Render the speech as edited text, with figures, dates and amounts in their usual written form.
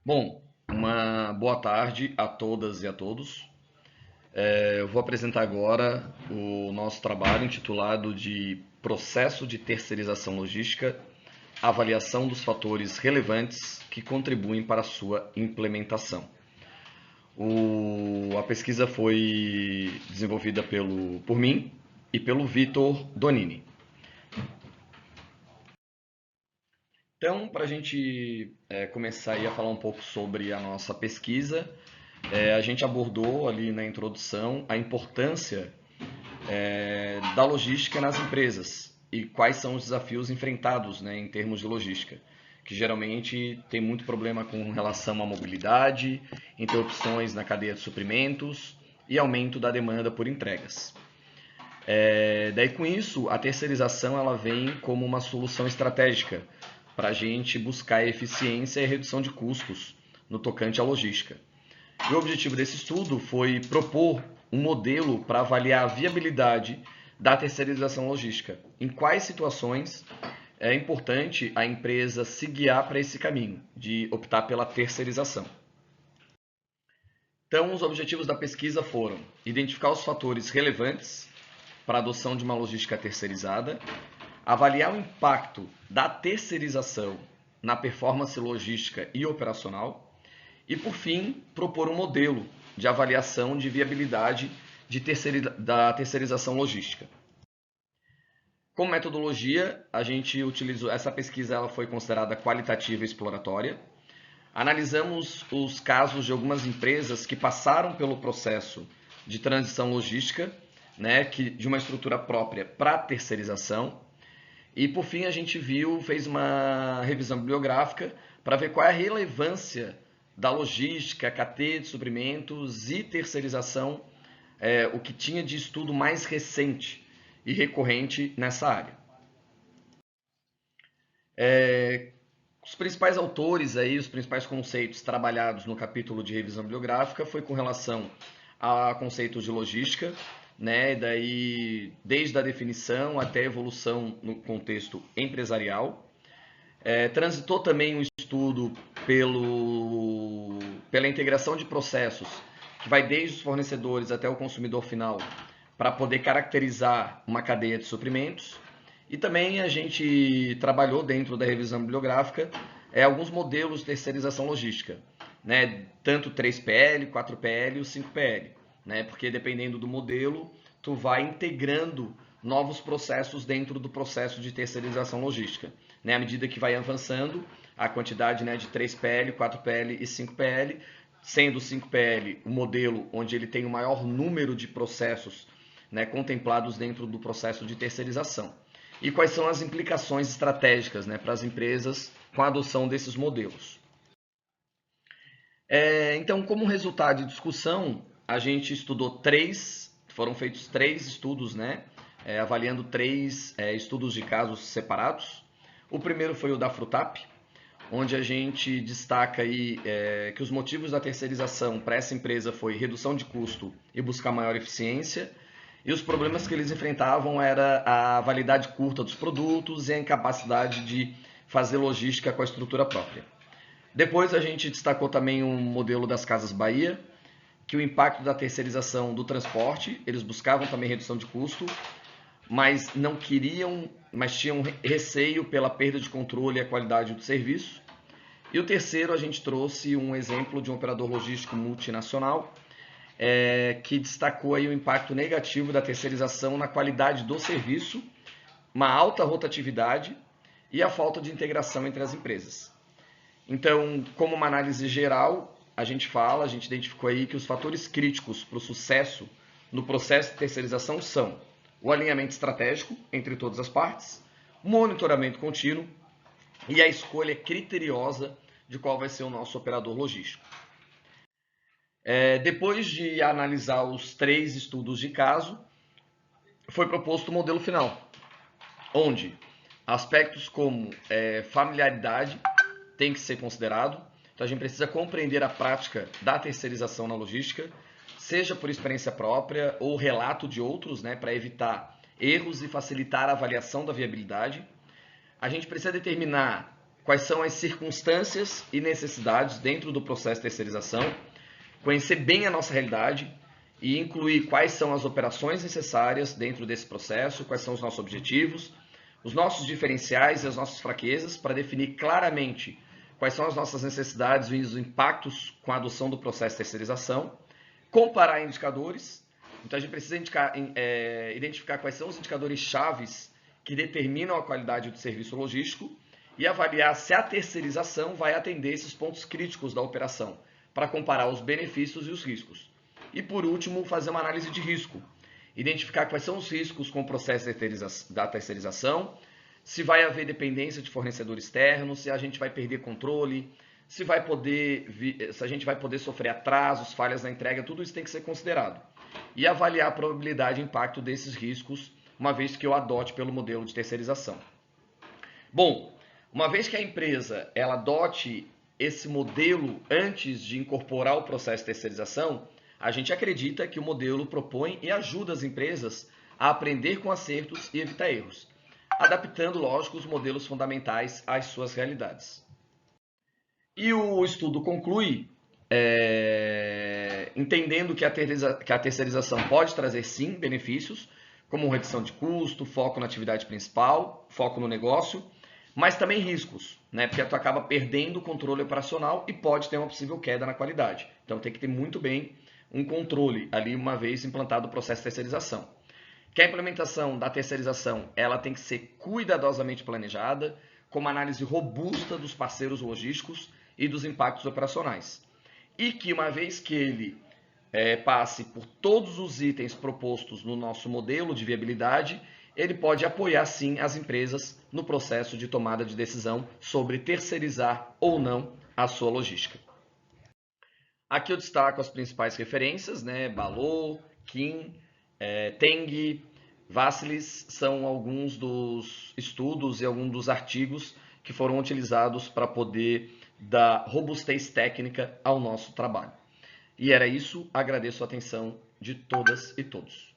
Bom, uma boa tarde a todas e a todos. Eu vou apresentar agora o nosso trabalho intitulado de Processo de Terceirização Logística, avaliação dos fatores relevantes que contribuem para a sua implementação. A pesquisa foi desenvolvida por mim e pelo Vitor Donini. Então, para a gente começar aí a falar um pouco sobre a nossa pesquisa, a gente abordou ali na introdução a importância da logística nas empresas e quais são os desafios enfrentados, né, em termos de logística, que geralmente tem muito problema com relação à mobilidade, interrupções na cadeia de suprimentos e aumento da demanda por entregas. Daí com isso, a terceirização ela vem como uma solução estratégica para a gente buscar eficiência e redução de custos no tocante à logística. E o objetivo desse estudo foi propor um modelo para avaliar a viabilidade da terceirização logística. Em quais situações é importante a empresa se guiar para esse caminho, de optar pela terceirização. Então, os objetivos da pesquisa foram identificar os fatores relevantes para a adoção de uma logística terceirizada, avaliar o impacto da terceirização na performance logística e operacional e, por fim, propor um modelo de avaliação de viabilidade da terceirização logística. Como metodologia, a gente utilizou essa pesquisa, ela foi considerada qualitativa e exploratória. Analisamos os casos de algumas empresas que passaram pelo processo de transição logística, né, de uma estrutura própria para terceirização. E por fim a gente fez uma revisão bibliográfica para ver qual é a relevância da logística, cadeia de suprimentos e terceirização, o que tinha de estudo mais recente e recorrente nessa área. Os principais autores aí, os principais conceitos trabalhados no capítulo de revisão bibliográfica foi com relação a conceitos de logística, né? Daí desde a definição até a evolução no contexto empresarial. Transitou também um estudo pela integração de processos, que vai desde os fornecedores até o consumidor final, para poder caracterizar uma cadeia de suprimentos. E também a gente trabalhou dentro da revisão bibliográfica alguns modelos de terceirização logística, né? Tanto 3PL, 4PL e o 5PL, né? Porque dependendo do modelo, tu vai integrando novos processos dentro do processo de terceirização logística, né? À medida que vai avançando a quantidade, né, de 3PL, 4PL e 5PL, sendo o 5PL o modelo onde ele tem o maior número de processos, né, contemplados dentro do processo de terceirização. E quais são as implicações estratégicas, né, para as empresas com a adoção desses modelos. Então, como resultado de discussão, a gente estudou foram feitos 3 estudos, né, avaliando 3 estudos de casos separados. O primeiro foi o da Frutap, onde a gente destaca aí que os motivos da terceirização para essa empresa foi redução de custo e buscar maior eficiência. E os problemas que eles enfrentavam era a validade curta dos produtos e a incapacidade de fazer logística com a estrutura própria. Depois a gente destacou também um modelo das Casas Bahia, que o impacto da terceirização do transporte, eles buscavam também redução de custo, mas tinham receio pela perda de controle e a qualidade do serviço. E o terceiro, a gente trouxe um exemplo de um operador logístico multinacional, que destacou aí o impacto negativo da terceirização na qualidade do serviço, uma alta rotatividade e a falta de integração entre as empresas. Então, como uma análise geral, a gente identificou aí que os fatores críticos para o sucesso no processo de terceirização são o alinhamento estratégico entre todas as partes, monitoramento contínuo e a escolha criteriosa de qual vai ser o nosso operador logístico. Depois de analisar os 3 estudos de caso, foi proposto o modelo final, onde aspectos como familiaridade tem que ser considerado. Então a gente precisa compreender a prática da terceirização na logística, seja por experiência própria ou relato de outros, né, para evitar erros e facilitar a avaliação da viabilidade. A gente precisa determinar quais são as circunstâncias e necessidades dentro do processo de terceirização, conhecer bem a nossa realidade e incluir quais são as operações necessárias dentro desse processo, quais são os nossos objetivos, os nossos diferenciais e as nossas fraquezas, para definir claramente quais são as nossas necessidades e os impactos com a adoção do processo de terceirização, comparar indicadores. Então a gente precisa identificar quais são os indicadores chaves que determinam a qualidade do serviço logístico e avaliar se a terceirização vai atender esses pontos críticos da operação, para comparar os benefícios e os riscos. E por último, fazer uma análise de risco, identificar quais são os riscos com o processo da terceirização, se vai haver dependência de fornecedor externo, se a gente vai perder controle, se a gente vai poder sofrer atrasos, falhas na entrega, tudo isso tem que ser considerado. E avaliar a probabilidade e impacto desses riscos, uma vez que eu adote pelo modelo de terceirização. Bom, uma vez que a empresa ela adote esse modelo antes de incorporar o processo de terceirização, a gente acredita que o modelo propõe e ajuda as empresas a aprender com acertos e evitar erros, adaptando, lógico, os modelos fundamentais às suas realidades. E o estudo conclui entendendo que a terceirização pode trazer, sim, benefícios, como redução de custo, foco na atividade principal, foco no negócio, mas também riscos, né? Porque tu acaba perdendo o controle operacional e pode ter uma possível queda na qualidade. Então tem que ter muito bem um controle ali uma vez implantado o processo de terceirização. Que a implementação da terceirização ela tem que ser cuidadosamente planejada, com uma análise robusta dos parceiros logísticos e dos impactos operacionais. E que uma vez que ele passe por todos os itens propostos no nosso modelo de viabilidade, ele pode apoiar sim as empresas no processo de tomada de decisão sobre terceirizar ou não a sua logística. Aqui eu destaco as principais referências, né? Balot, Kim, Teng, Vassilis, são alguns dos estudos e alguns dos artigos que foram utilizados para poder dar robustez técnica ao nosso trabalho. E era isso, agradeço a atenção de todas e todos.